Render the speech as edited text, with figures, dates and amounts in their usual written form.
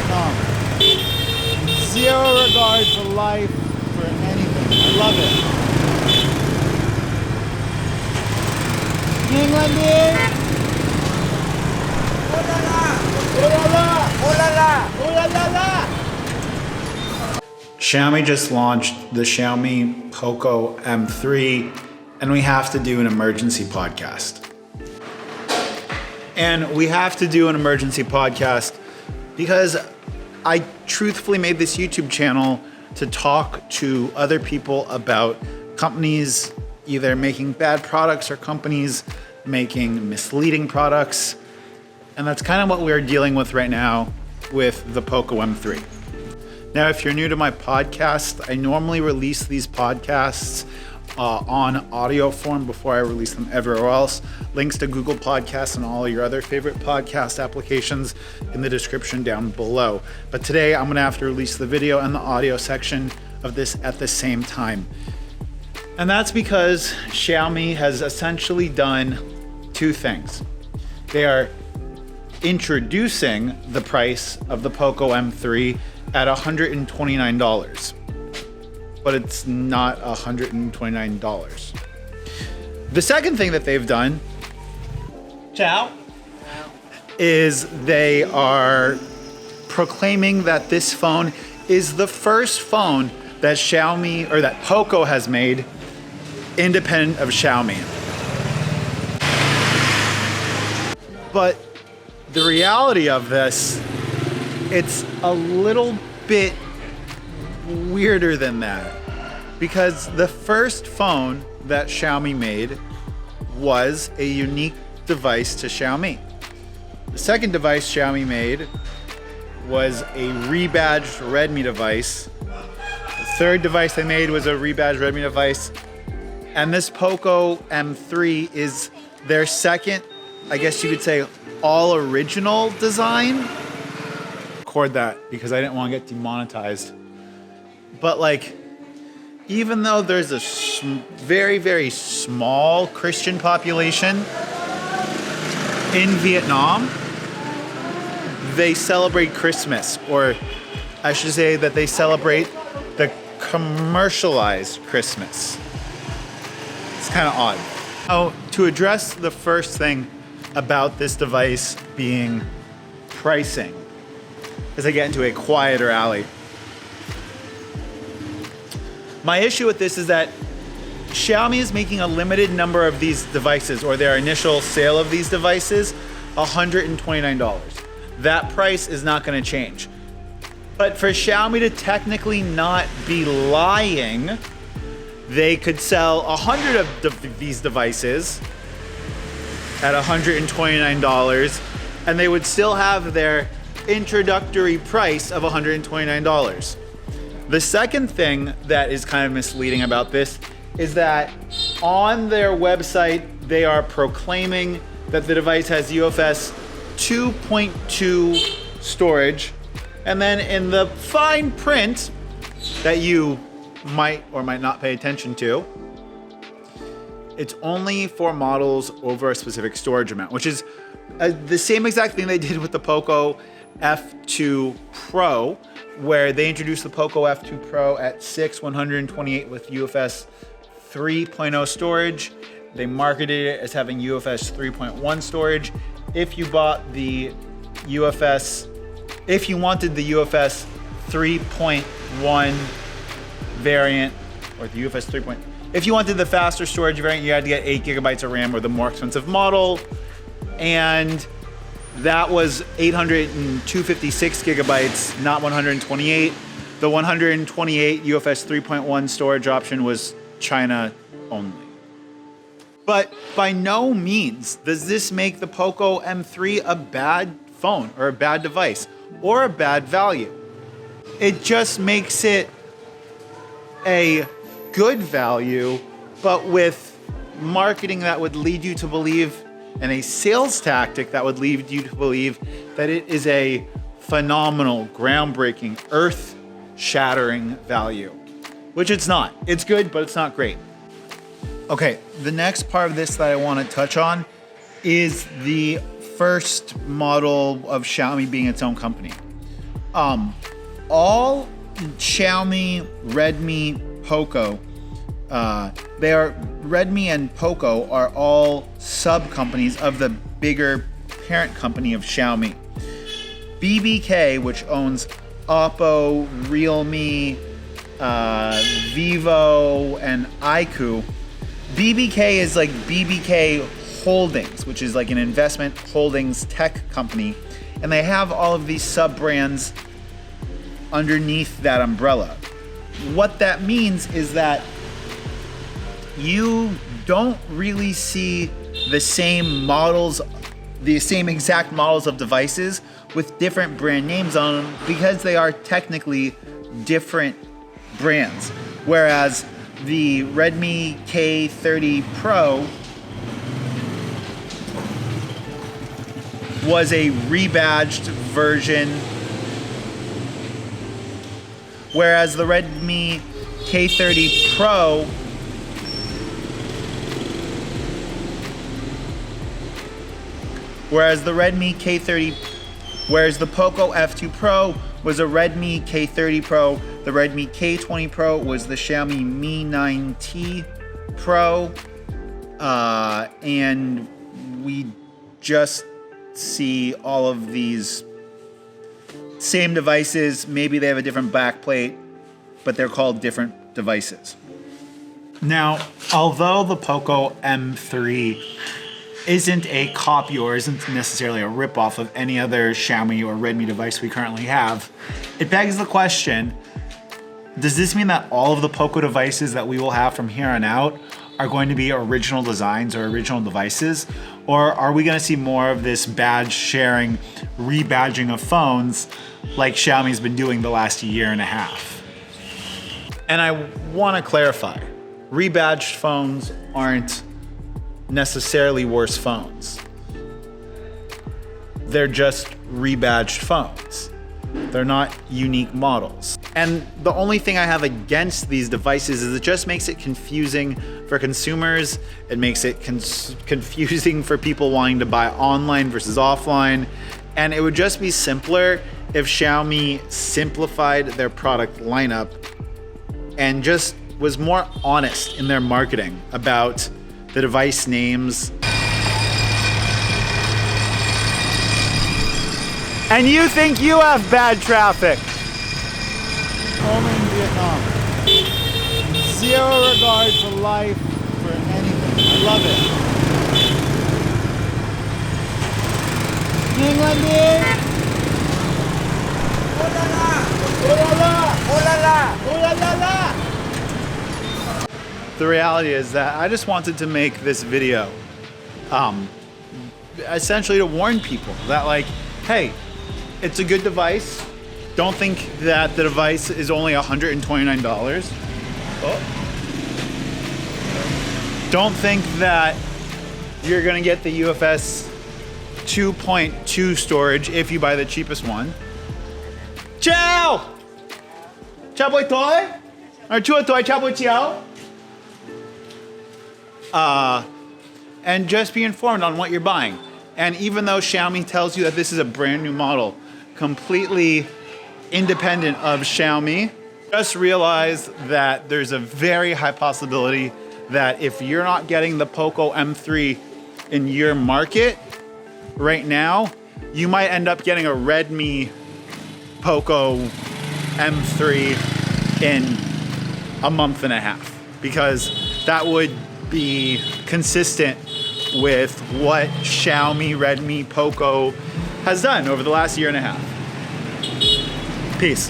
Vietnam. Zero regard for life, for anything. I love it. MiLLENNIAL. Oh la la! Oh la la! Oh la la! Oh la la la! Xiaomi just launched the Xiaomi Poco M3, and we have to do an emergency podcast. And we have to do an emergency podcast because I truthfully made this YouTube channel to talk to other people about companies either making bad products or companies making misleading products. And that's kind of what we're dealing with right now with the Poco M3. Now, if you're new to my podcast, I normally release these podcasts on audio form before I release them everywhere else. Links to Google Podcasts and all your other favorite podcast applications in the description down below. But today I'm gonna have to release the video and the audio section of this at the same time. And that's because Xiaomi has essentially done two things. They are introducing the price of the Poco M3 at $129. But it's not $129. The second thing that they've done is they are proclaiming that this phone is the first phone that Xiaomi or that Poco has made independent of Xiaomi. But the reality of this, it's a little bit weirder than that, because the first phone that Xiaomi made was a unique device to Xiaomi. The second device Xiaomi made was a rebadged Redmi device. The third device they made was a rebadged Redmi device. And this Poco M3 is their second, I guess you could say, all original design. Record that because I didn't want to get demonetized. But like, even though there's a very, very small Christian population in Vietnam, they celebrate Christmas, or I should say that they celebrate the commercialized Christmas. It's kind of odd. Oh, to address the first thing about this device being pricing, as I get into a quieter alley. My issue with this is that Xiaomi is making a limited number of these devices, or their initial sale of these devices, $129. That price is not going to change. But for Xiaomi to technically not be lying, they could sell 100 of these devices at $129, and they would still have their introductory price of $129. The second thing that is kind of misleading about this is that on their website, they are proclaiming that the device has UFS 2.2 storage. And then in the fine print that you might or might not pay attention to, it's only for models over a specific storage amount, which is the same exact thing they did with the Poco F2 Pro, where they introduced the Poco F2 Pro at 128 with UFS 3.0 storage. They marketed it as having UFS 3.1 storage. If you wanted the UFS 3.1 variant, or the UFS 3. If you wanted the faster storage variant, you had to get 8 gigabytes of RAM, or the more expensive model. And that was 256 gigabytes, not 128. The 128 UFS 3.1 storage option was China only. But by no means does this make the Poco M3 a bad phone, or a bad device, or a bad value. It just makes it a good value, but with marketing that would lead you to believe, and a sales tactic that would lead you to believe that it is a phenomenal, groundbreaking, earth-shattering value, which it's not. It's good, but it's not great. Okay, the next part of this that I want to touch on is the first model of Xiaomi being its own company. All Xiaomi, Redmi, Poco, Redmi and Poco are all sub-companies of the bigger parent company of Xiaomi. BBK, which owns Oppo, Realme, Vivo, and iQOO. BBK is like BBK Holdings, which is like an investment holdings tech company. And they have all of these sub-brands underneath that umbrella. What that means is that you don't really see the same models, the same exact models of devices with different brand names on them because they are technically different brands. Whereas the Redmi K30 Pro was a rebadged version, whereas the Redmi K30 Pro whereas the Poco F2 Pro was a Redmi K30 Pro, the Redmi K20 Pro was the Xiaomi Mi 9T Pro, and we just see all of these same devices. Maybe they have a different backplate, but they're called different devices. Now, although the Poco M3 isn't a copy or isn't necessarily a ripoff of any other Xiaomi or Redmi device we currently have, it begs the question, does this mean that all of the Poco devices that we will have from here on out are going to be original designs or original devices? Or are we going to see more of this badge sharing, rebadging of phones like Xiaomi's been doing the last year and a half? And I want to clarify, rebadged phones aren't necessarily worse phones. They're just rebadged phones. They're not unique models. And the only thing I have against these devices is it just makes it confusing for consumers. It makes it confusing for people wanting to buy online versus offline. And it would just be simpler if Xiaomi simplified their product lineup and just was more honest in their marketing about the device names. And you think you have bad traffic? Only in Vietnam. Zero regard for life, for anything. I love it. MiLLENNIAL. Oh la la! Oh la la! Oh la la! Oh la la la! The reality is that I just wanted to make this video essentially to warn people that, like, hey, it's a good device. Don't think that the device is only $129. Oh. Don't think that you're gonna get the UFS 2.2 storage if you buy the cheapest one. Ciao! Ciao boi toi? Or chua toi, ciao boi ciao? And just be informed on what you're buying. And even though Xiaomi tells you that this is a brand new model, completely independent of Xiaomi, just realize that there's a very high possibility that if you're not getting the Poco M3 in your market right now, you might end up getting a Redmi Poco M3 in a month and a half, because that would be consistent with what Xiaomi, Redmi, Poco has done over the last year and a half. Peace.